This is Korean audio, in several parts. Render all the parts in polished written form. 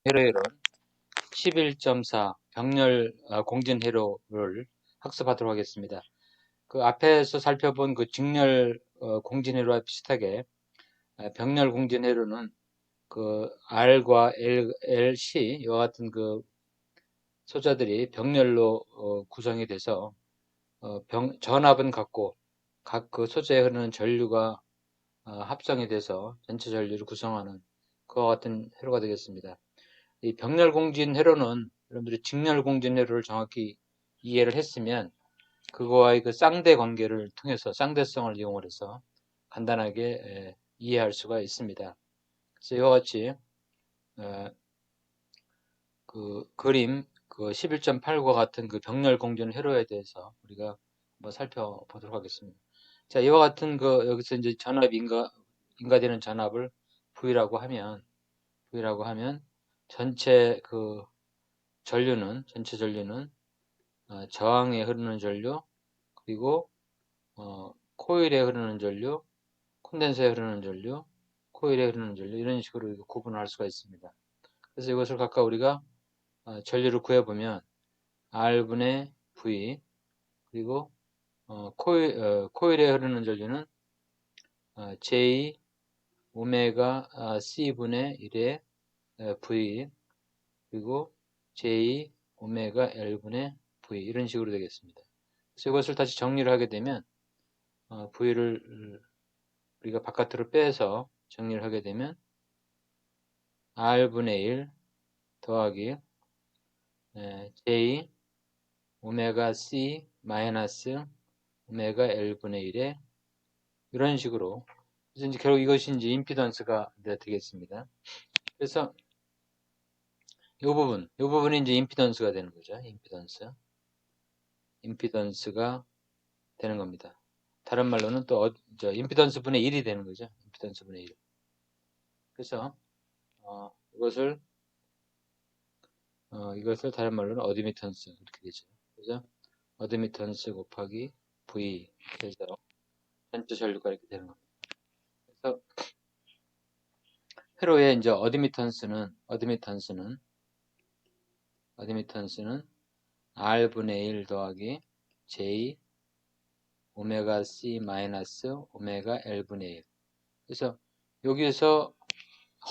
회로율은 11.4 병렬 공진 회로를 학습하도록 하겠습니다. 그 앞에서 살펴본 그 직렬 공진 회로와 비슷하게 병렬 공진 회로는 그 R과 L, C 이와 같은 그 소자들이 병렬로 구성이 돼서 전압은 같고 각 그 소재에 흐르는 전류가 합성이 돼서 전체 전류를 구성하는 그와 같은 회로가 되겠습니다. 이 병렬 공진 회로는 여러분들이 직렬 공진 회로를 정확히 이해를 했으면 그거와의 그 쌍대 관계를 통해서 쌍대성을 이용을 해서 간단하게 이해할 수가 있습니다. 그래서 이와 같이 그 그림 그 11.8과 같은 그 병렬 공진 회로에 대해서 우리가 한번 살펴보도록 하겠습니다. 자, 이와 같은 그 여기서 이제 인가되는 전압을 V라고 하면 전체 전류는 저항에 흐르는 전류, 그리고 코일에 흐르는 전류, 콘덴서에 흐르는 전류, 코일에 흐르는 전류 이런 식으로 구분할 수가 있습니다. 그래서 이것을 각각 우리가 전류를 구해보면 R분의 V, 그리고 코일에 흐르는 전류는 J 오메가 C분의 1의 V, 그리고 J 오메가 L분의 V 이런 식으로 되겠습니다. 그래서 이것을 다시 정리를 하게 되면 V를 우리가 바깥으로 빼서 정리를 하게 되면 R분의 1 더하기 J 오메가 C 마이너스 오메가 L분의 1에 이런 식으로 그래서 이제 결국 이것이 이제 임피던스가 되겠습니다. 그래서 이 부분이 이제 임피던스가 되는 거죠. 임피던스가 되는 겁니다. 다른 말로는 또 임피던스 분의 1이 되는 거죠. 임피던스 분의 1. 그래서 이것을 다른 말로는 어드미턴스 이렇게 되죠. 그래서 어드미턴스 곱하기 V 해서 전체 전류가 이렇게 되는 겁니다. 그래서 회로의 이제 어드미턴스는 R분의 1 더하기 J 오메가 C 마이너스 오메가 L분의 1. 그래서 여기에서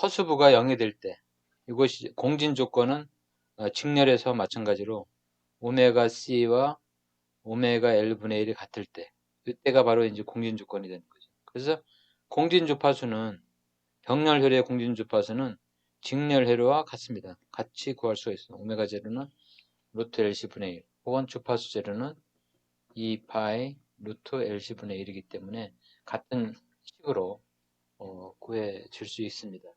허수부가 0이 될 때 이것이 공진 조건은 직렬에서 마찬가지로 오메가 C와 오메가 L분의 1이 같을 때 이때가 바로 이제 공진 조건이 되는 거죠. 그래서 공진 주파수는 병렬 회로의 공진 주파수는 직렬 회로와 같습니다. 같이 구할 수가 있어요. 오메가 제로는 루트 LC분의 1 혹은 주파수 제로는 2파이 루트 LC분의 1이기 때문에 같은 식으로 구해질 수 있습니다.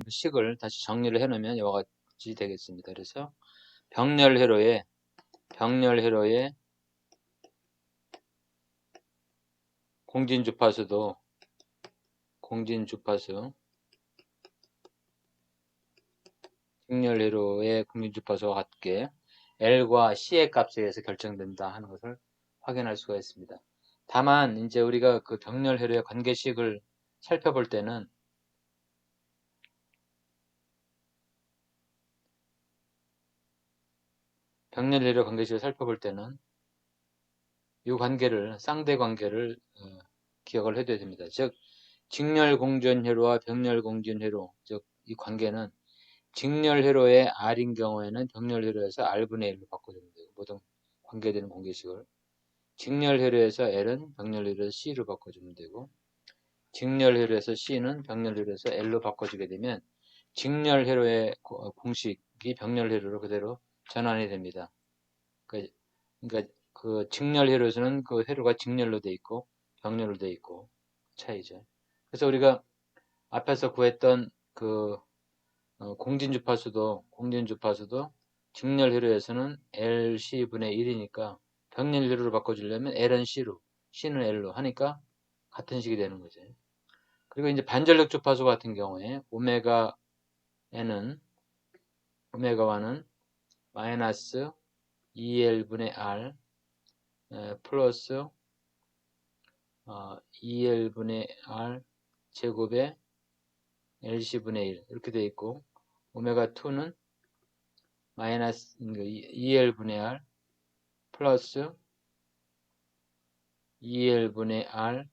식을 다시 정리를 해놓으면 이와 같이 되겠습니다. 그래서 병렬 회로의 공진 주파수 직렬 회로의 공진 주파수와 같게 L과 C의 값에 의해서 결정된다 하는 것을 확인할 수가 있습니다. 다만 이제 우리가 그 병렬 회로의 관계식을 살펴볼 때는 병렬 회로 관계식을 살펴볼 때는 이 관계를 쌍대 관계를 기억을 해둬야 됩니다. 즉 직렬 공전 회로와 병렬 공전 회로 즉 이 관계는 직렬 회로의 R인 경우에는 병렬 회로에서 R분의 1로 바꿔주면 되고 모든 관계되는 공개식을 직렬 회로에서 L은 병렬 회로에서 C로 바꿔주면 되고 직렬 회로에서 C는 병렬 회로에서 L로 바꿔주게 되면 직렬 회로의 공식이 병렬 회로로 그대로 전환이 됩니다. 그러니까 그 직렬 회로에서는 그 회로가 직렬로 돼 있고 병렬로 돼 있고 차이죠. 그래서 우리가 앞에서 구했던 그 공진 주파수도 직렬 회로에서는 LC분의 1이니까 병렬 회로로 바꿔주려면 L은 C로, C는 L로 하니까 같은 식이 되는 거죠. 그리고 이제 반전력 주파수 같은 경우에 오메가1은 마이너스 2L분의 R 플러스 2L분의 R 제곱에 LC분의 1 이렇게 되어 있고, 오메가2는 마이너스 2L분의 R 플러스 2L분의 R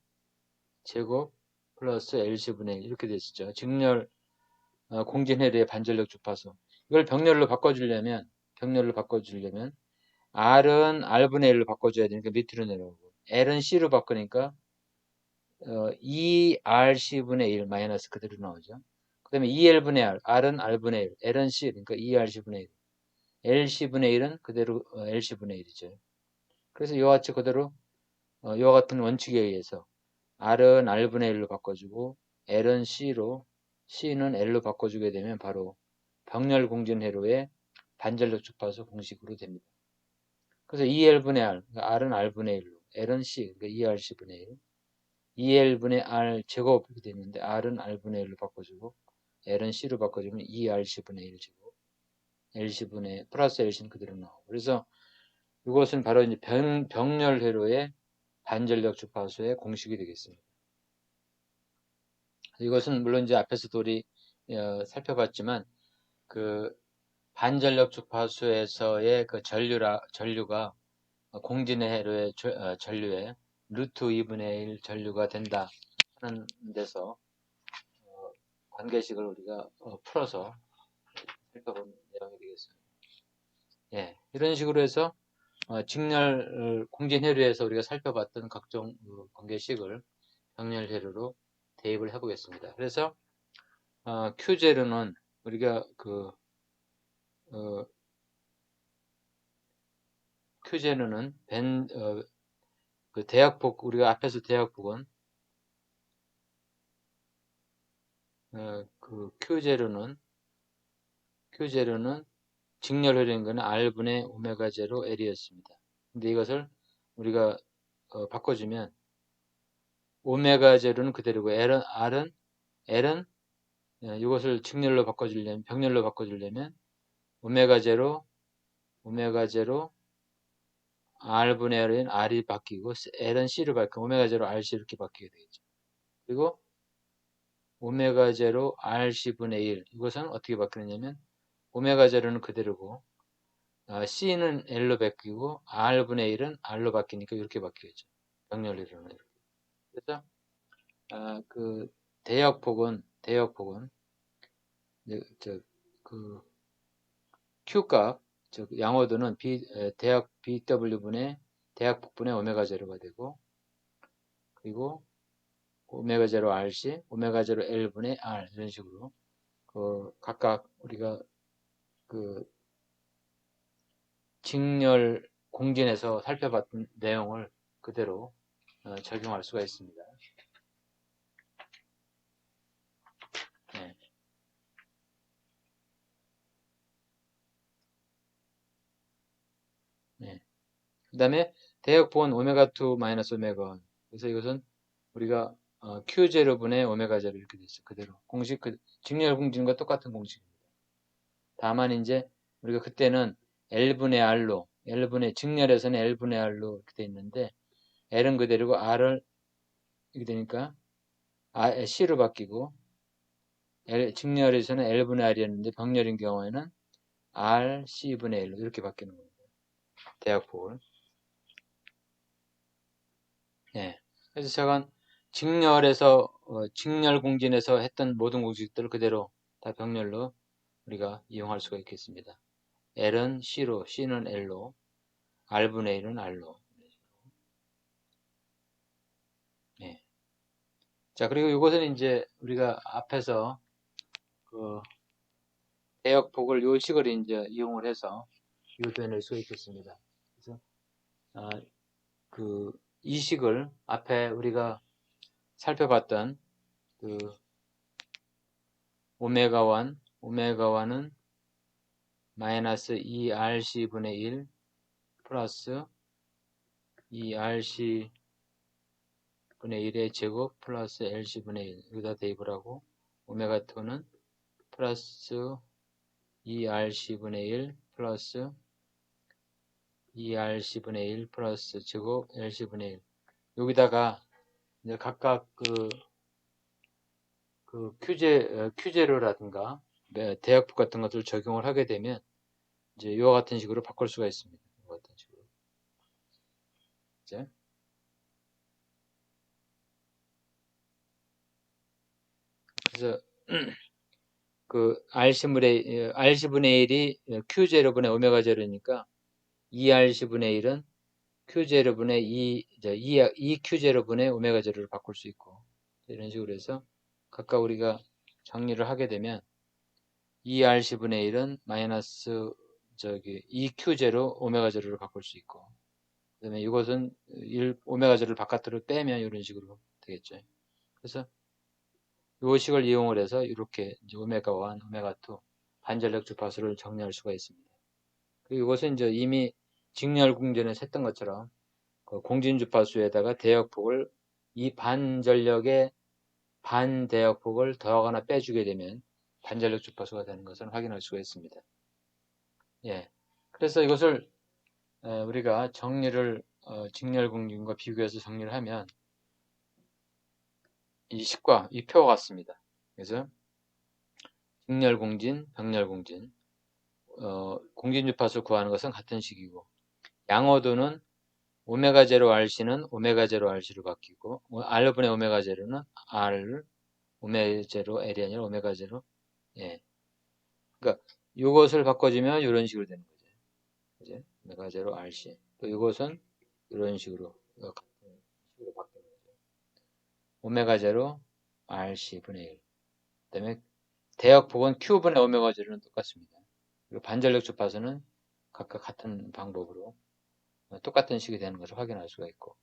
제곱 플러스 LC분의 1 이렇게 됐었죠. 직렬 공진해류의 반전력 주파수. 이걸 병렬로 바꿔주려면 R은 R분의 1로 바꿔줘야 되니까 밑으로 내려오고, L은 C로 바꾸니까 2RC분의 1 마이너스 그대로 나오죠. 그 다음에 2L분의 R, R은 R분의 1, L은 C, 그러니까 2RC분의 1. LC분의 1은 그대로 LC분의 1이죠. 그래서 이와 같이 그대로 이와 같은 원칙에 의해서 R은 R분의 1로 바꿔주고 L은 C로, C는 L로 바꿔주게 되면 바로 병렬 공진회로의 반전력 주파수 공식으로 됩니다. 그래서 2L분의 R, 그러니까 R은 R분의 1로, L은 C, 그러니까 2RC분의 1, 2L분의 R 제곱 이렇게 되는데 R은 R분의 1로 바꿔주고 L은 C로 바꿔주면 2RC분의 1 제곱, LC분의 플러스 LC는 그대로 나오고, 그래서 이것은 바로 이제 병렬 회로의 반전력 주파수의 공식이 되겠습니다. 이것은 물론 이제 앞에서도 우리 살펴봤지만 그 반전력 주파수에서의 그 전류가 공진의 회로의 전류의 루트 2분의 1 전류가 된다 하는 데서 관계식을 우리가 풀어서 살펴본 내용이 되겠습니다. 예, 이런 식으로 해서 직렬 공진회로에서 우리가 살펴봤던 각종 관계식을 병렬회로로 대입을 해보겠습니다. 그래서 Q제로는 우리가 Q제로는 그 대역폭, 우리가 앞에서 대역폭은 그 Q제로는 직렬회로인 것은 R분의 오메가 제로 L이었습니다. 근데 이것을 우리가 바꿔주면 오메가 제로는 그대로고 L은 이것을 직렬로 바꿔주려면, 병렬로 바꿔주려면 오메가 제로 R분의 L은 R이 바뀌고 L은 C로 바뀌고 오메가 제로 RC 이렇게 바뀌게 되겠죠. 그리고 오메가 제로 RC분의 1 이것은 어떻게 바뀌느냐면 오메가 제로는 그대로고 C는 L로 바뀌고 R분의 1은 R로 바뀌니까 이렇게 바뀌겠죠. 병렬이로는 이렇게. 그래서 그 대역폭은 그 Q값, 즉 양호도는 대역 BW분의 대역폭분의 오메가 제로가 되고, 그리고 오메가 제로 RC, 오메가 제로 L분의 R 이런 식으로 각각 우리가 그 직렬 공진에서 살펴봤던 내용을 그대로 적용할 수가 있습니다. 네. 네. 그 다음에 대역폭은 오메가2 마이너스 오메가1. 그래서 이것은 우리가 Q0분의 오메가0 이렇게 됐어요. 그대로. 공식, 직렬 공진과 똑같은 공식입니다. 다만 이제 우리가 그때는 L분의 R로, 직렬에서는 L분의 R로 이렇게 돼 있는데 L은 그대로고 R을 이렇게 되니까 C로 바뀌고, 직렬에서는 L분의 R이었는데 병렬인 경우에는 R, C분의 1로 이렇게 바뀌는 겁니다. 대역폭을. 네. 그래서 제가 직렬 공진에서 했던 모든 공식들을 그대로 다 병렬로 우리가 이용할 수가 있겠습니다. L은 C로, C는 L로, R분의 1은 R로. 네. 자, 그리고 이것은 이제 우리가 앞에서 그 대역폭을 요 식을 이제 이용을 해서 유도해낼 수가 있겠습니다. 그래서 이 식을 앞에 우리가 살펴봤던 그 오메가1은 마이너스 2RC분의 1 플러스 2RC분의 1의 제곱 플러스 LC분의 1 여기다 대입을 하고, 오메가2는 플러스 2RC분의 1 플러스 2RC분의 1 플러스 제곱 LC분의 1 여기다가 이제 각각 큐제로라든가 대역폭 같은 것들을 적용을 하게 되면 이제 이와 같은 식으로 바꿀 수가 있습니다. 이와 같은 식으로. 이제 그래서 그 RC분의 1이 Q0분의 오메가 제로니까 2RC분의 1은 Q0분의 2Q0분의 오메가 제로를 바꿀 수 있고 이런 식으로 해서 각각 우리가 정리를 하게 되면 2RC분의 1은 마이너스 2Q0 오메가 제로를 바꿀 수 있고 그 다음에 이것은 오메가 제로를 바깥으로 빼면 이런 식으로 되겠죠. 그래서 이 식을 이용을 해서 이렇게 이제 오메가 1, 오메가 2 반전력 주파수를 정리할 수가 있습니다. 그리고 이것은 이제 이미 직렬공전에서 했던 것처럼 그 공진 주파수에다가 대역폭을 이 반전력의 반대역폭을 더하거나 빼주게 되면 반전력 주파수가 되는 것을 확인할 수가 있습니다. 예. 그래서 이것을 우리가 정리를 직렬공진과 비교해서 정리를 하면 이 식과 이 표와 같습니다. 그래서 직렬공진, 병렬공진 공진주파수 구하는 것은 같은 식이고 양호도는 오메가 제로 RC는 오메가 제로 RC로 바뀌고 R분의 오메가 제로는 R 오메가 제로 L이 아니라 오메가 제로 예. 그러니까 이것을 바꿔주면 이런 식으로 되는 거죠. 그죠? 오메가 제로 RC 또 이것은 이런 식으로 같은 식으로 바뀌는 거죠. 오메가 제로 RC 분의 1 그다음에 대역폭은 Q분의 오메가 제로는 똑같습니다. 그리고 반전력 주파수는 각각 같은 방법으로 똑같은 식이 되는 것을 확인할 수가 있고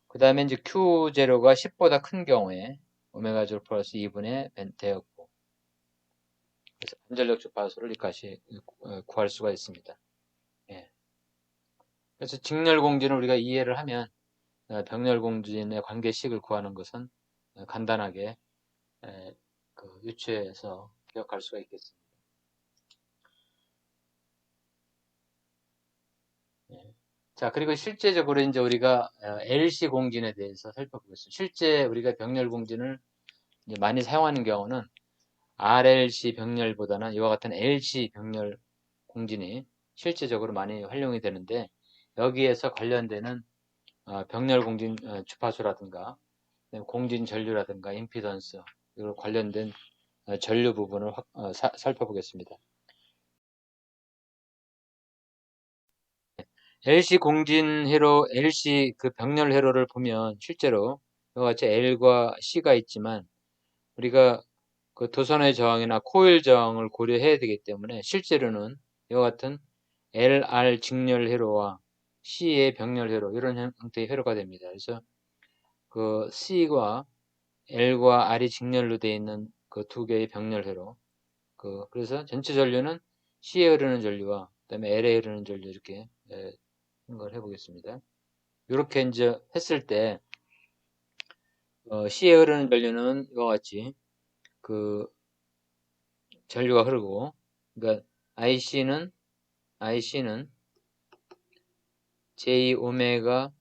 그 다음에 이제 Q0가 10보다 큰 경우에 오메가 0 플러스 2분의 대역폭 그래서 반전력 주파수를 이까지 구할 수가 있습니다. 예. 그래서 직렬공진을 우리가 이해를 하면 병렬공진의 관계식을 구하는 것은 간단하게 유추해서 기억할 수가 있겠습니다. 예. 자, 그리고 실제적으로 이제 우리가 LC 공진에 대해서 살펴보겠습니다. 실제 우리가 병렬 공진을 이제 많이 사용하는 경우는 RLC 병렬보다는 이와 같은 LC 병렬 공진이 실제적으로 많이 활용이 되는데 여기에서 관련되는 병렬 공진 주파수라든가 공진 전류라든가 임피던스 이걸 관련된 전류 부분을 살펴보겠습니다. LC 공진 회로, LC 그 병렬 회로를 보면 실제로 이와 같이 L과 C가 있지만 우리가 그 도선의 저항이나 코일 저항을 고려해야 되기 때문에 실제로는 이와 같은 LR 직렬 회로와 C의 병렬 회로 이런 형태의 회로가 됩니다. 그래서 그 C와 L과 R이 직렬로 되어 있는 그 두 개의 병렬 회로 그래서 전체 전류는 C에 흐르는 전류와 그다음에 L에 흐르는 전류 이렇게 생각을 해보겠습니다. 이렇게 이제 했을 때 C에 흐르는 전류는 이와 같이 그 전류가 흐르고 그러니까 IC는 J 오메가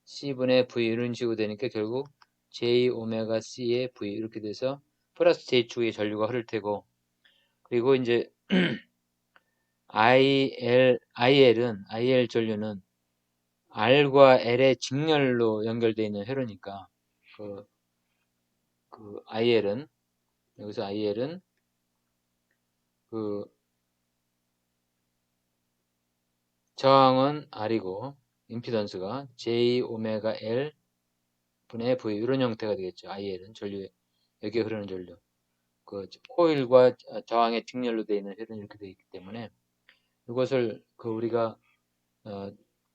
C분의 V 이런 식으로 되니까 결국 J 오메가 C의 V 이렇게 돼서 플러스 J축의 전류가 흐를 테고 그리고 이제 IL 전류는 R과 L의 직렬로 연결되어 있는 회로니까 여기서 IL은 그 저항은 R이고 임피던스가 J 오메가 L 분의 V 이런 형태가 되겠죠. IL은 여기에 흐르는 전류. 그 코일과 저항의 직렬로 되어 있는 회로는 이렇게 되어 있기 때문에 이것을 우리가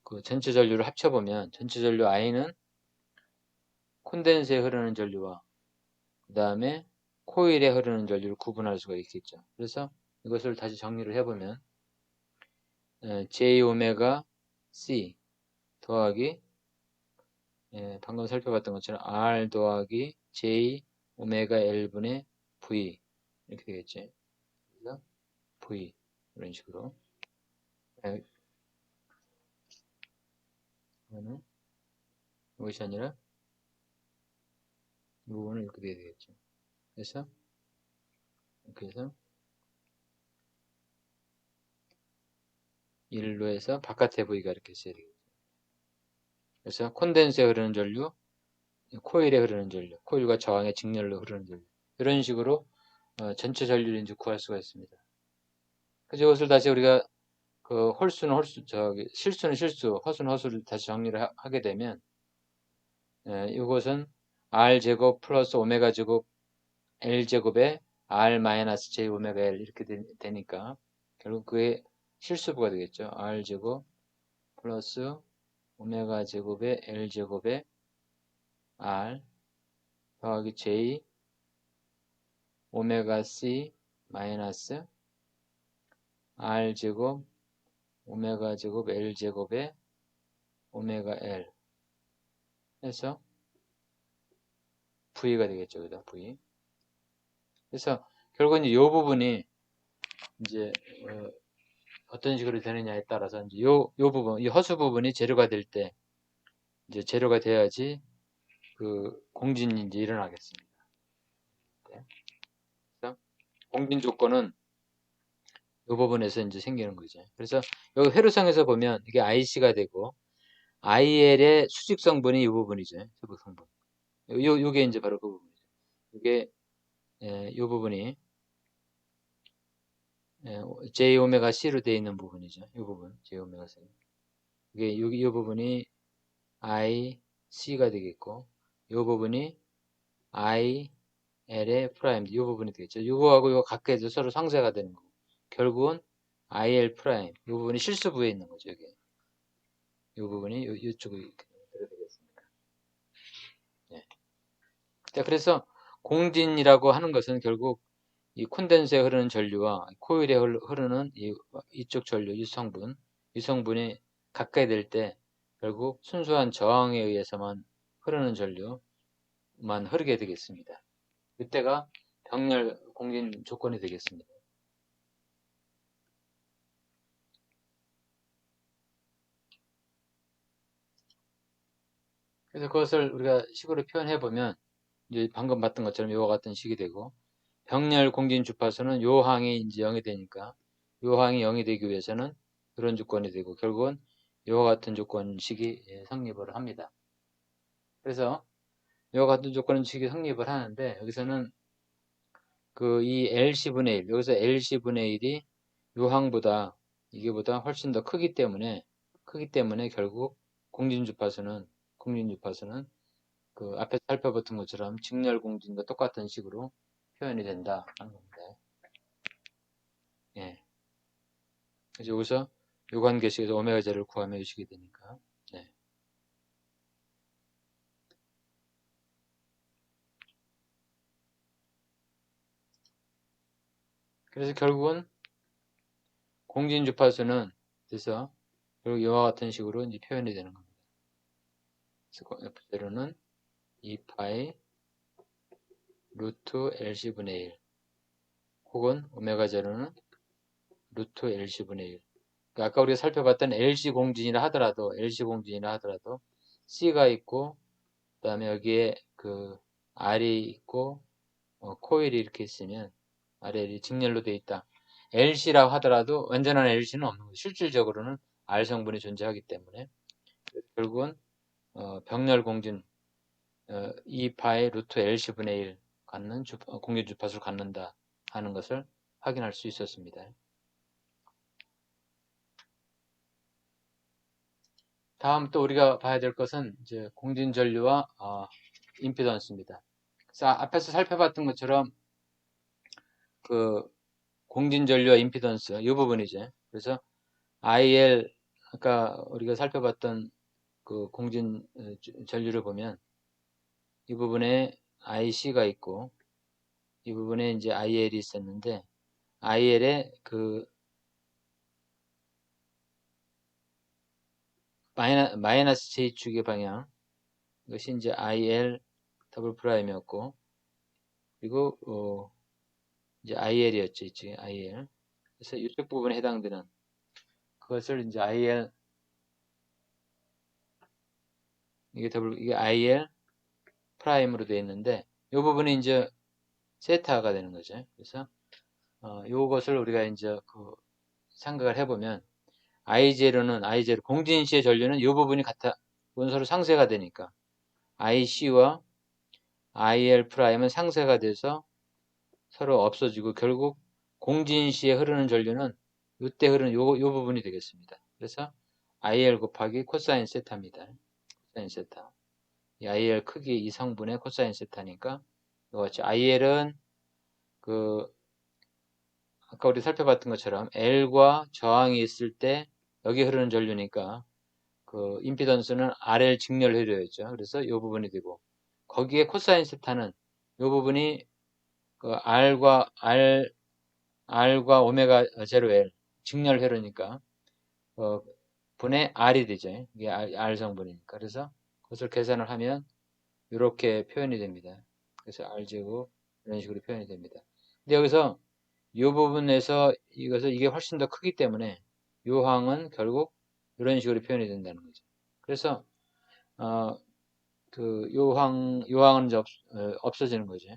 그 전체 전류를 합쳐보면 전체 전류 I는 콘덴서에 흐르는 전류와 그 다음에 코일에 흐르는 전류를 구분할 수가 있겠죠. 그래서 이것을 다시 정리를 해보면 J 오메가 C 더하기 방금 살펴봤던 것처럼 R 더하기 J 오메가 L분의 V 이렇게 되겠지. 그래서 V 이런 식으로 그러면 이것이 아니라 이 부분은 이렇게 돼야 되겠죠. 그래서 이렇게 해서 1로 해서 바깥에 V가 이렇게 있어야 되겠죠. 그래서 콘덴서에 흐르는 전류, 코일에 흐르는 전류, 코일과 저항의 직렬로 흐르는 전류. 이런 식으로 전체 전류를 이제 구할 수가 있습니다. 그래서 이것을 다시 우리가 그 홀수는 홀수, 실수는 실수, 허수는 허수를 다시 정리를 하게 되면 이것은 R제곱 플러스 오메가 제곱 L제곱에 R 마이너스 J 오메가 L 이렇게 되니까 결국 그의 실수부가 되겠죠. R제곱 플러스 오메가 제곱에 L제곱에 R 더하기 J 오메가 C 마이너스 R제곱 오메가 제곱 L제곱에 오메가 L 해서 V가 되겠죠. 그다 V. 그래서 결국은 이 부분이 이제 어떤 식으로 되느냐에 따라서 이제 요 부분, 이 허수 부분이 재료가 될 때 이제 재료가 돼야지 그 공진이 이제 일어나겠습니다. 네. 그래서 공진 조건은 이 부분에서 이제 생기는 거죠. 그래서 여기 회로상에서 보면 이게 IC가 되고 IL의 수직 성분이 이 부분이죠. 수직 성분. 요게 이제 바로 그 부분이죠. 이게 이 부분이 J 오메가 C로 되어 있는 부분이죠. 이 부분 J 오메가 C. 이게 이 부분이 I C가 되겠고 이 부분이 I L의 프라임 이 부분이 되겠죠. 이거하고 이거 각해서 서로 상쇄가 되는 거고 결국은 IL 프라임 이 부분이 실수부에 있는 거죠. 여기 이 부분이 이쪽에 이렇게 되겠습니다. 네. 자, 그래서 공진이라고 하는 것은 결국 이 콘덴서에 흐르는 전류와 코일에 흐르는 이쪽 전류, 이 성분이 가까이 될 때 결국 순수한 저항에 의해서만 흐르는 전류만 흐르게 되겠습니다. 이때가 병렬 공진 조건이 되겠습니다. 그래서 그것을 우리가 식으로 표현해 보면 이제 방금 봤던 것처럼 이와 같은 식이 되고 병렬 공진 주파수는 요 항이 이제 0이 되니까 요 항이 0이 되기 위해서는 이런 조건이 되고 결국은 이와 같은 조건식이 성립을 합니다. 그래서 이와 같은 조건식이 성립을 하는데 여기서는 그 이 LC분의 1 여기서 LC분의 1이 요 항보다 이게보다 훨씬 더 크기 때문에 결국 공진주파수는 그 앞에 살펴봤던 것처럼 직렬 공진과 똑같은 식으로 표현이 된다 하는 겁니다. 예. 그래서 여기서 요 관계식에서 오메가 제를 구하면 이 식이 되니까. 네. 그래서 결국은 공진 주파수는 그래서 결국 이와 같은 식으로 이제 표현이 되는 겁니다. 그래서 F0는 2파이 루트 LC분의 1 혹은 오메가 제로는 루트 LC분의 1 그러니까 아까 우리가 살펴봤던 LC 공진이라 하더라도 C가 있고 그 다음에 여기에 그 R이 있고 코일이 이렇게 있으면 RL이 직렬로 되어 있다. LC라고 하더라도 완전한 LC는 없는 거죠. 실질적으로는 R 성분이 존재하기 때문에 결국은 병렬 공진 2파의 루트 LC분의 1 갖는 공진 주파수를 갖는다 하는 것을 확인할 수 있었습니다. 다음 또 우리가 봐야 될 것은 이제 공진 전류와 임피던스입니다. 그래서 앞에서 살펴봤던 것처럼 그 공진 전류와 임피던스 이 부분이죠. 그래서 IL 아까 우리가 살펴봤던 그 공진 전류를 보면 이 부분에 IC가 있고 이 부분에 이제 IL이 있었는데 IL의 그 마이너스 J축의 방향 이것이 이제 IL 더블 프라임이었고 그리고 이제 IL이었죠. 이쪽에 IL 그래서 이쪽 부분에 해당되는 그것을 이제 IL 이게 IL 프라임으로 되어 있는데 이 부분이 이제 세타가 되는 거죠. 그래서 요것을 우리가 이제 생각을 해보면 I0 공진시의 전류는 이 부분이 같아 원소로 상쇄가 되니까 IC와 IL'은 상쇄가 돼서 서로 없어지고 결국 공진시에 흐르는 전류는 이때 흐르는 요 부분이 되겠습니다. 그래서 IL 곱하기 코사인 세타입니다. 코사인 세타. 이 IL 크기 이 성분의 코사인 세타니까 이거 같이 IL은 아까 우리 살펴봤던 것처럼 L과 저항이 있을 때 여기 흐르는 전류니까 임피던스는 RL 직렬 회로였죠. 그래서 이 부분이 되고 거기에 코사인 세타는 이 부분이 R과 오메가 제로 L 직렬 회로니까 분의 R이 되죠. 이게 R 성분이니까. 그래서 그것을 계산을 하면 이렇게 표현이 됩니다. 그래서 R제곱 이런 식으로 표현이 됩니다. 근데 여기서 이 부분에서 이게 훨씬 더 크기 때문에 요항은 결국 이런 식으로 표현이 된다는 거죠. 그래서 요항은 이제 없어지는 거죠.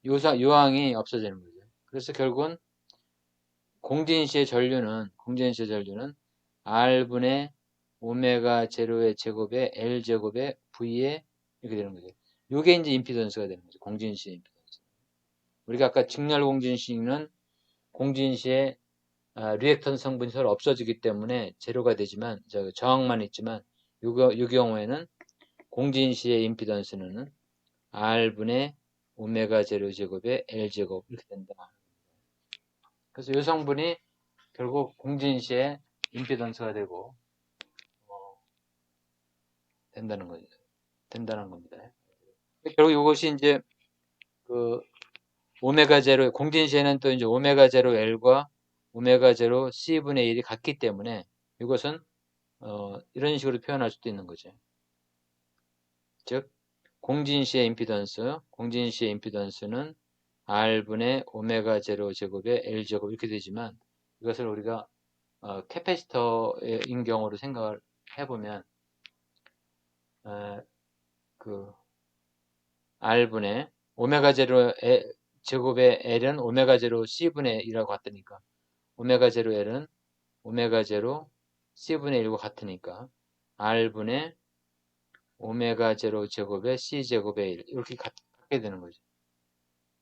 요항이 없어지는 거죠. 그래서 결국은 공진시의 전류는 R분의 오메가 제로의 제곱에 L 제곱에 V에 이렇게 되는 거죠. 요게 이제 임피던스가 되는 거죠. 공진시의 임피던스. 우리가 아까 직렬 공진시는 공진시에 리액턴 성분이 서로 없어지기 때문에 제로가 되지만 저항만 있지만 이 경우에는 공진시의 임피던스는 R분의 오메가 제로 제곱에 L 제곱 이렇게 된다. 그래서 이 성분이 결국 공진시의 임피던스가 되고 된다는 겁니다. 결국 이것이 이제 오메가 제로 공진시에는 또 이제 오메가 제로 L과 오메가 제로 C분의 1이 같기 때문에 이것은 이런 식으로 표현할 수도 있는 거죠. 즉 공진시의 임피던스는 R분의 오메가 제로 제곱에 L 제곱 이렇게 되지만 이것을 우리가 캐패시터인 경우로 생각을 해보면 R분의 오메가 제로 제곱의 L은 오메가 제로 C분의 1이라고 같으니까 오메가 제로 L은 오메가 제로 C분의 1과 같으니까 R분의 오메가 제로 제곱의 C 제곱의 1 이렇게 갖게 되는 거죠.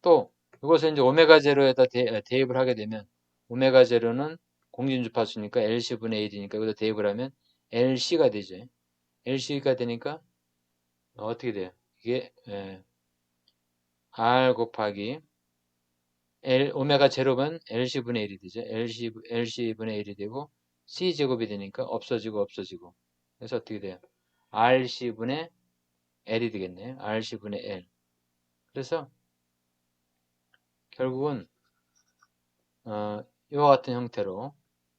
또 이것을 이제 오메가 제로에다 대입을 하게 되면 오메가 제로는 공진주파수니까 LC분의 1이니까 여기다 대입을 하면 LC가 되죠. LC가 되니까 어떻게 돼요? 이게 R 곱하기 오메가 제로면 LC분의 1이 되죠. LC분의 1이 되고 C제곱이 되니까 없어지고 그래서 어떻게 돼요? RC분의 L이 되겠네요. RC분의 L. 그래서 결국은 이와 같은 형태로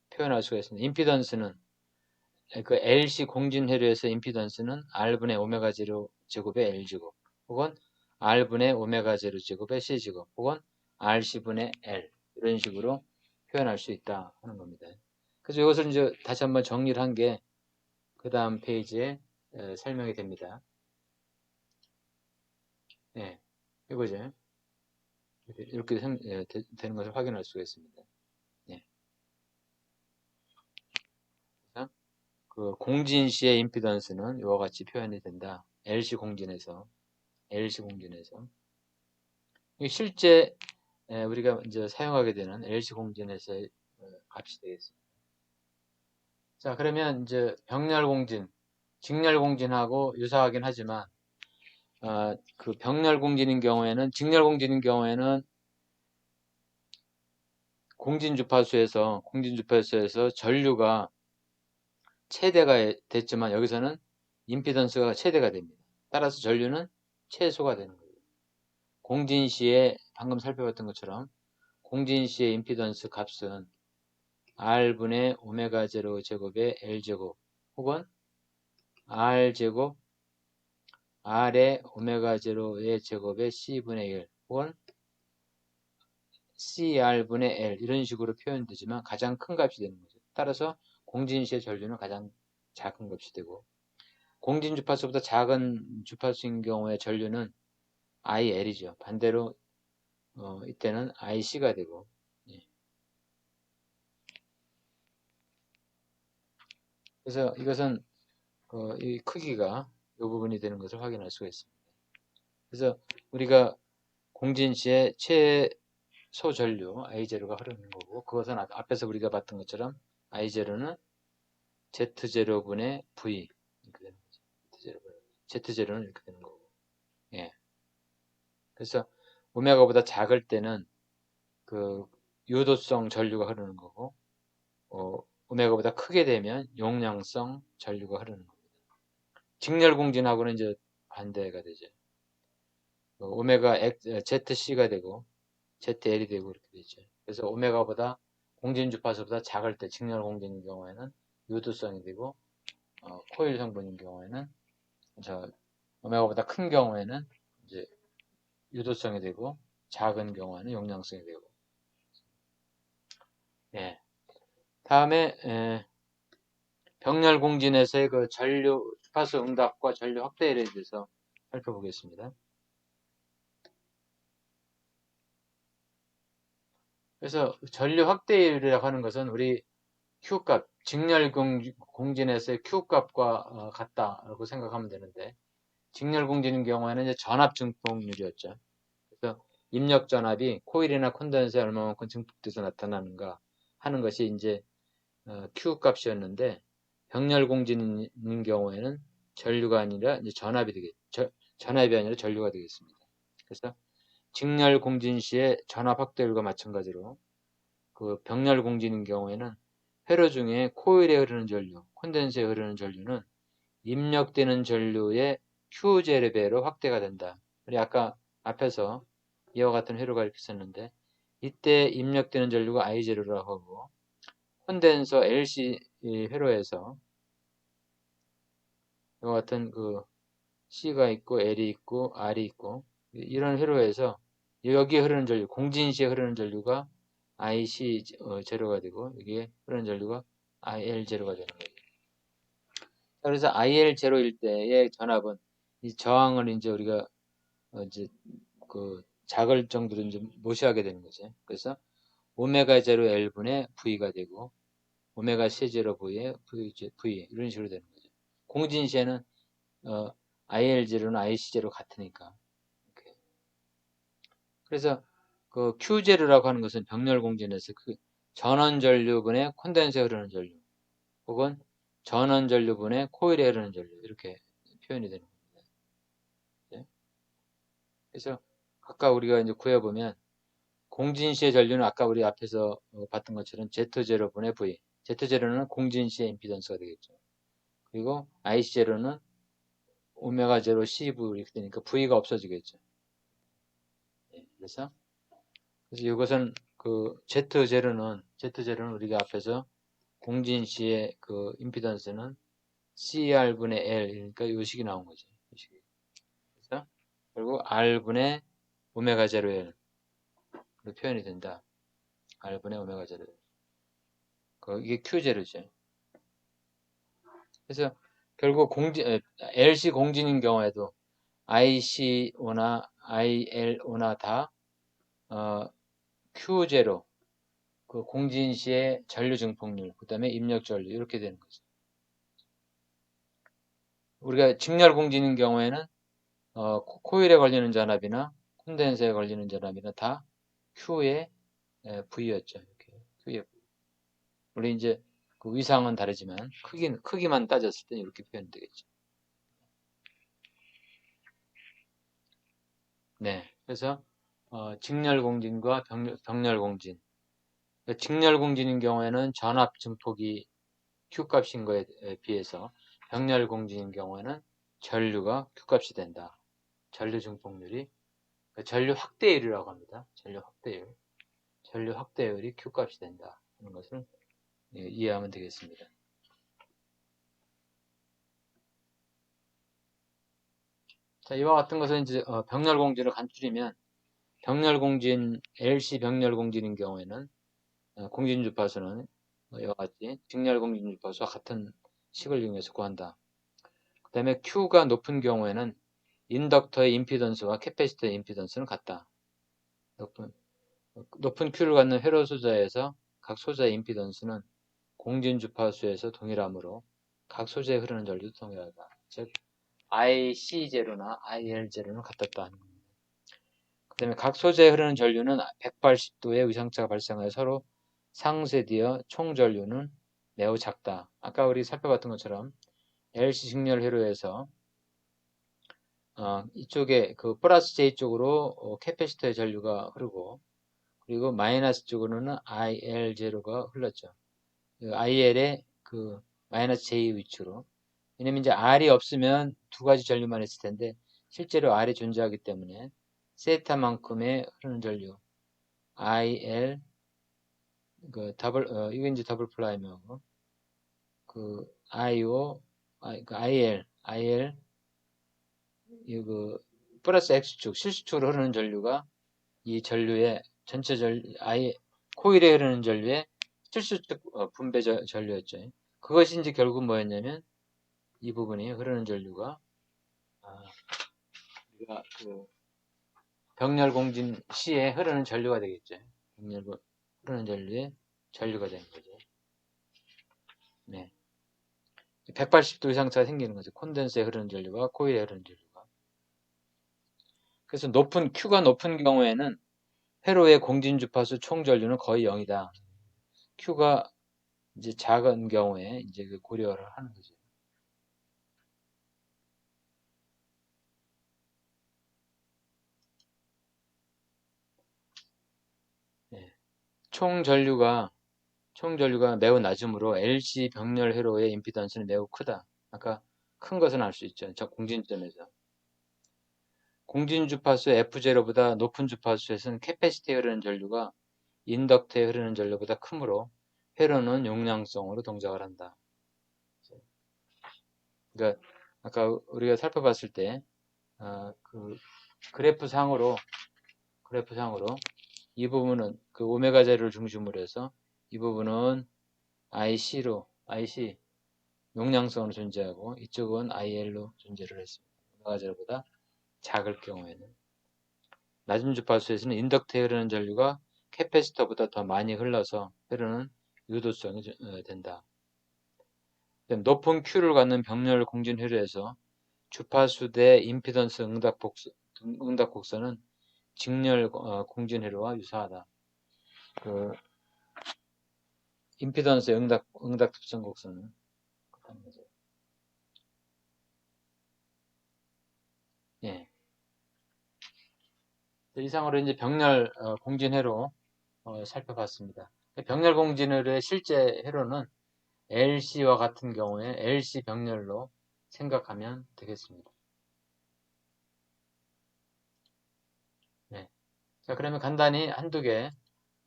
표현할 수가 있습니다. 임피던스는 LC 공진회로에서 임피던스는 R분의 오메가 제로 제곱의 L제곱 혹은 R분의 오메가 제로 제곱의 C제곱 혹은 RC분의 L 이런 식으로 표현할 수 있다 하는 겁니다. 그래서 이것을 이제 다시 한번 정리를 한 게 그 다음 페이지에 설명이 됩니다. 네, 이거죠. 이렇게 되는 것을 확인할 수가 있습니다. 네. 그래서 공진시의 임피던스는 이와 같이 표현이 된다. LC 공진에서 실제 우리가 이제 사용하게 되는 LC 공진에서의 값이 되겠습니다. 자, 그러면 이제 병렬 공진, 직렬 공진하고 유사하긴 하지만 병렬 공진인 경우에는 직렬 공진인 경우에는 공진주파수에서 전류가 최대가 됐지만 여기서는 임피던스가 최대가 됩니다. 따라서 전류는 최소가 되는 거예요. 공진시에 방금 살펴봤던 것처럼 공진시의 임피던스 값은 R분의 오메가 제로 제곱의 L제곱 혹은 R제곱 R의 오메가 제로의 제곱의 C분의 1 혹은 CR분의 L 이런 식으로 표현되지만 가장 큰 값이 되는 거죠. 따라서 공진시의 전류는 가장 작은 값이 되고 공진 주파수보다 작은 주파수인 경우에 전류는 IL이죠. 반대로 이때는 IC가 되고, 예. 그래서 이것은 이 크기가 이 부분이 되는 것을 확인할 수가 있습니다. 그래서 우리가 공진시에 최소 전류 I0가 흐르는 거고, 그것은 앞에서 우리가 봤던 것처럼 I0는 Z0분의 V 이렇게 되는 거죠. Z0는 이렇게 되는 거고, 예. 그래서 오메가보다 작을 때는 그 유도성 전류가 흐르는 거고, 오메가보다 크게 되면 용량성 전류가 흐르는 겁니다. 직렬공진하고는 이제 반대가 되죠. 오메가 ZC가 되고 ZL이 되고 이렇게 되죠. 그래서 오메가보다 공진 주파수보다 작을 때 직렬공진인 경우에는 유도성이 되고, 코일 성분인 경우에는 오메가보다 큰 경우에는 이제 유도성이 되고, 작은 경우에는 용량성이 되고. 예. 다음에 병렬 공진에서의 그 전류 주파수 응답과 전류 확대에 대해서 살펴보겠습니다. 그래서 전류 확대율이라고 하는 것은 우리 Q값, 직렬 공진에서의 Q값과 같다라고 생각하면 되는데, 직렬 공진인 경우에는 이제 전압 증폭률이었죠. 그래서 입력 전압이 코일이나 콘덴서에 얼마만큼 증폭돼서 나타나는가 하는 것이 이제 Q값이었는데, 병렬 공진인 경우에는 전류가 아니라 이제 전압이 아니라 전류가 되겠습니다. 그래서 직렬 공진 시의 전압 확대율과 마찬가지로 그 병렬 공진인 경우에는 회로 중에 코일에 흐르는 전류, 콘덴서에 흐르는 전류는 입력되는 전류의 Q제곱배로 확대가 된다. 우리 아까 앞에서 이와 같은 회로가 이렇게 있었는데, 이때 입력되는 전류가 I0라고 하고, 콘덴서 LC 회로에서 이와 같은 그 C가 있고 L이 있고 R이 있고, 이런 회로에서 여기에 흐르는 전류, 공진시에 흐르는 전류가 IC 제로가 되고, 여기에 흐르는 전류가 IL 제로가 되는 거죠. 그래서 IL 제로일 때의 전압은 이 저항을 이제 우리가 이제 그 작을 정도로 이제 무시하게 되는 거죠. 그래서 오메가 제로 L분의 V가 되고, 오메가 C 제로 V의 V 이런 식으로 되는 거죠. 공진시에는 IL 제로는 IC 제로 같으니까. 이렇게. 그래서 그 Q 제로라고 하는 것은 병렬 공진에서 그 전원 전류분의 콘덴서에 흐르는 전류, 혹은 전원 전류분의 코일에 흐르는 전류, 이렇게 표현이 되는 겁니다. 네? 그래서 아까 우리가 이제 구해보면, 공진시의 전류는 아까 우리 앞에서 봤던 것처럼 Z0분의 V, Z0는 공진시의 임피던스가 되겠죠. 그리고 IC0는 오메가 제로 CV 이렇게 되니까 V가 없어지겠죠. 네, 그래서 이것은 그 Z0는 우리가 앞에서 공진시의 그 임피던스는 CR분의 L, 그러니까 이 식이 나온 거죠. 이 식이. 그래서 결국 R분의 오메가 제로 L로 표현이 된다. R분의 오메가 제로 L. 이게 Q0죠. 그래서 결국 LC 공진인 경우에도 ICO나 ILO나 다 Q0, 그 공진시의 전류 증폭률, 그 다음에 입력 전류 이렇게 되는 거죠. 우리가 직렬 공진인 경우에는 코일에 걸리는 전압이나 콘덴서에 걸리는 전압이나 다 Q의 V였죠. 이렇게 Q의 V. 물론 이제 그 위상은 다르지만 크기만 따졌을 때 이렇게 표현되겠죠. 네, 그래서 직렬 공진과 병렬 공진. 직렬 공진인 경우에는 전압 증폭이 Q값인 거에 비해서, 병렬 공진인 경우에는 전류가 Q값이 된다. 전류 증폭률이, 전류 확대율이라고 합니다. 전류 확대율이 Q값이 된다 하는 것을 이해하면 되겠습니다. 자, 이와 같은 것은 이제 병렬 공진을 간추리면, LC 병렬 공진인 경우에는 공진 주파수는 이와 같이 직렬 공진 주파수와 같은 식을 이용해서 구한다. 그 다음에 Q가 높은 경우에는 인덕터의 임피던스와 캐패시터의 임피던스는 같다. 높은 Q를 갖는 회로 소자에서 각 소자의 임피던스는 공진 주파수에서 동일하므로 각 소재에 흐르는 전류도 동일하다. 즉 IC0나 IL0는 같았다. 그 다음에 각 소재에 흐르는 전류는 180도의 위상차가 발생하여 서로 상쇄되어 총 전류는 매우 작다. 아까 우리 살펴봤던 것처럼 LC 직렬 회로에서 이쪽에 그 플러스 J 쪽으로 캐패시터의 전류가 흐르고 그리고 마이너스 쪽으로는 IL0가 흘렀죠. IL의 그 마이너스 J 위치로. 왜냐면 이제 R이 없으면 두 가지 전류만 있을 텐데 실제로 R이 존재하기 때문에 세타만큼의 흐르는 전류 IL 그 이거 이제 더블 프라임이고 그 IO 그 IL 이거 플러스 X축 실수축으로 흐르는 전류가 이 전류의 전체 코일에 흐르는 전류의 실수축 분배 전류였죠. 그것이 이제 결국 뭐였냐면 이 부분이 흐르는 전류가 우리가 그 병렬공진 시에 흐르는 전류가 되겠죠. 흐르는 전류의 전류가 되는 거죠. 네. 180도 이상차가 생기는 거죠. 콘덴서에 흐르는 전류와 코일에 흐르는 전류가. 그래서 Q가 높은 경우에는 회로의 공진 주파수 총 전류는 거의 0이다. Q가 이제 작은 경우에 이제 그 고려를 하는 거죠. 네. 총 전류가 매우 낮으므로 LC 병렬 회로의 임피던스는 매우 크다. 아까 큰 것은 알 수 있죠. 저 공진점에서. 공진 주파수 F0보다 높은 주파수에서는 캐패시티에 흐르는 전류가 인덕터에 흐르는 전류보다 크므로 회로는 용량성으로 동작을 한다. 그러니까 아까 우리가 살펴봤을 때 그 그래프상으로 이 부분은 그 오메가 제를 중심으로 해서 이 부분은 IC 용량성으로 존재하고 이쪽은 IL로 존재를 했습니다. 오메가 제보다 작을 경우에는 낮은 주파수에서는 인덕터에 흐르는 전류가 캐패시터보다 더 많이 흘러서 흐르는 유도성이 된다. 높은 Q를 갖는 병렬 공진 회로에서 주파수 대 임피던스 응답 곡선은 직렬 공진 회로와 유사하다. 그 임피던스 응답 특성 곡선은 그렇다는 거죠. 예. 이상으로 이제 병렬 공진 회로 살펴봤습니다. 병렬 공진 회로의 실제 회로는 LC와 같은 경우에 LC 병렬로 생각하면 되겠습니다. 네. 자, 그러면 간단히 한두 개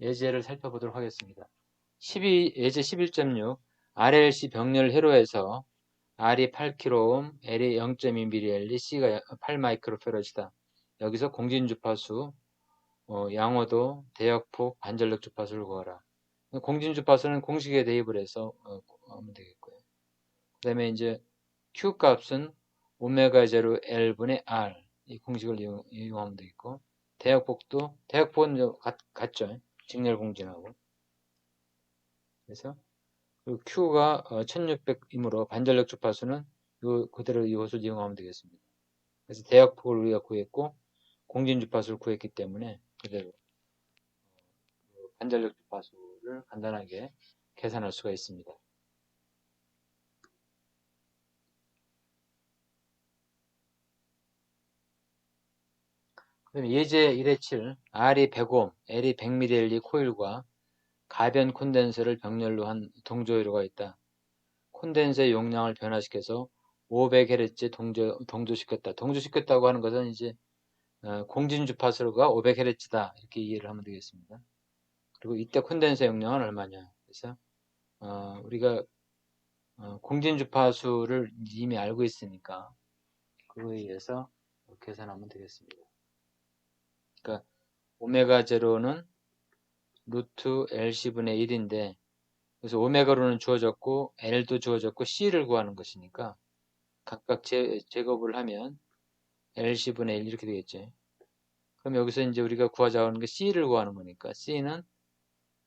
예제를 살펴보도록 하겠습니다. 예제 11.6 RLC 병렬 회로에서 R이 8kΩ, L이 0.2mH, C가 8마이크로페럿이다. 여기서 공진주파수, 양호도, 대역폭, 반전력 주파수를 구하라. 공진주파수는 공식에 대입을 해서 하면 되겠고요. 그 다음에 이제 Q 값은 오메가 제로 L분의 R 이 공식을 이용하면 되겠고 대역폭은 같죠. 직렬 공진하고. 그래서 Q가 1600이므로 반전력 주파수는 그대로 이 호수를 이용하면 되겠습니다. 그래서 대역폭을 우리가 구했고 공진 주파수를 구했기 때문에 그대로 반전력 주파수를 간단하게 계산할 수가 있습니다. 그다음에 예제 1의7 R이 100옴, L이 100mH 코일과 가변 콘덴서를 병렬로 한 동조회로가 있다. 콘덴서의 용량을 변화시켜서 500Hz 동조시켰다. 동조시켰다고 하는 것은 이제 공진 주파수가 500Hz다 이렇게 이해를 하면 되겠습니다. 그리고 이때 콘덴서 용량은 얼마냐? 그래서 우리가 공진 주파수를 이미 알고 있으니까 그거에 의해서 계산하면 되겠습니다. 그러니까 오메가 제로는 루트 LC분의 1인데 그래서 오메가로는 주어졌고 L도 주어졌고 C를 구하는 것이니까 각각 제곱을 하면 LC분의 1 이렇게 되겠죠. 그럼 여기서 이제 우리가 구하자고 하는 게 C를 구하는 거니까 C는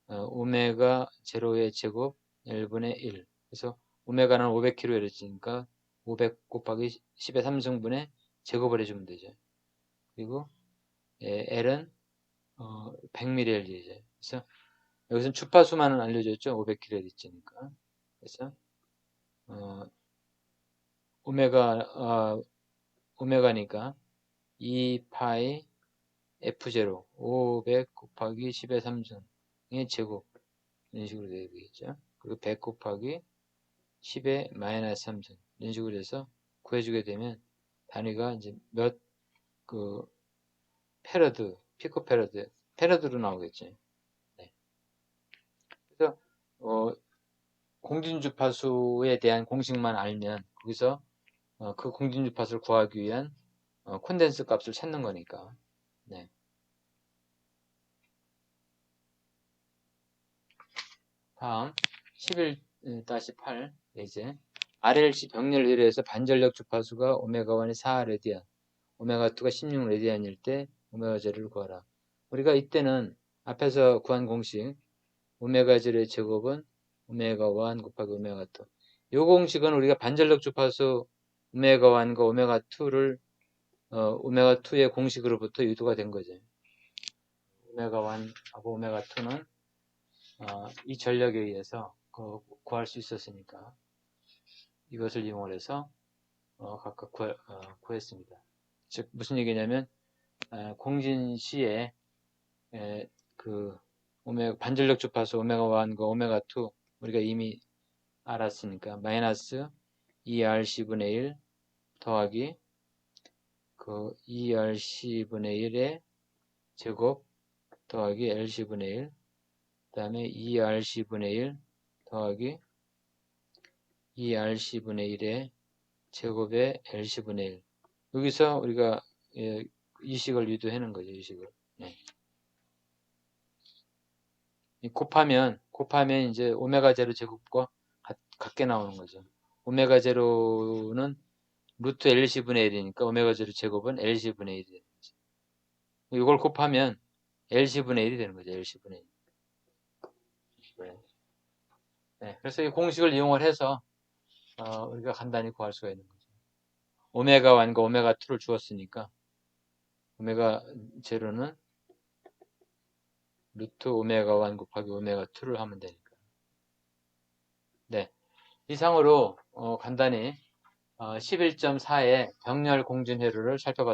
오메가 제로의 제곱 L분의 1. 그래서 오메가는 500kg 이랬으니까 500 곱하기 10의 3승분의 제곱을 해주면 되죠. 그리고 L은 100ml죠. 그래서 여기서는 주파수만은 알려줬죠. 500kHz니까. 그래서 오메가니까 2파이 F0 500 곱하기 10의 3승의 제곱 이런 식으로 되겠죠. 그리고 100 곱하기 10의 마이너스 3승 이런 식으로 해서 구해주게 되면 단위가 이제 그 페러드, 피코페러드, 페러드로 나오겠죠. 네. 그래서 공진주파수에 대한 공식만 알면 거기서 그 공진주파수를 구하기 위한 콘덴스 값을 찾는 거니까. 네. 다음 11-8 이제 RLC 병렬 회로에서 반전력 주파수가 오메가1이 4라디안, 오메가2가 16라디안일 때 오메가0를 구하라. 우리가 이때는 앞에서 구한 공식 오메가0의 제곱은 오메가1 곱하기 오메가2. 이 공식은 우리가 반전력 주파수 오메가1과 오메가2를 오메가2의 공식으로부터 유도가 된 거죠. 오메가1하고 오메가2는 이 전력에 의해서 구할 수 있었으니까 이것을 이용해서 각각 구했습니다. 즉 무슨 얘기냐면 공진 시에 그 반전력 주파수 오메가1과 오메가2 우리가 이미 알았으니까 마이너스 2RC분의 1 더하기 그 2RC분의 1의 제곱 더하기 LC분의 1 그 다음에 2RC분의 1 더하기 2RC분의 1의 제곱의 LC분의 1 여기서 우리가 이식을 유도하는 거죠. 이식을. 네. 곱하면 이제 오메가 제로 제곱과 같게 나오는 거죠. 오메가 제로는 루트 LC분의 1이니까 오메가 제로 제곱은 LC분의 1이 되는 거죠. 이걸 곱하면 LC분의 1이 되는 거죠. LC분의 1. 네, 그래서 이 공식을 이용을 해서 우리가 간단히 구할 수가 있는 거죠. 오메가1과 오메가2를 주었으니까 오메가 제로는 루트 오메가1 곱하기 오메가2를 하면 되니까. 네, 이상으로 간단히 11.4의 병렬 공진회로를 살펴봤습니다.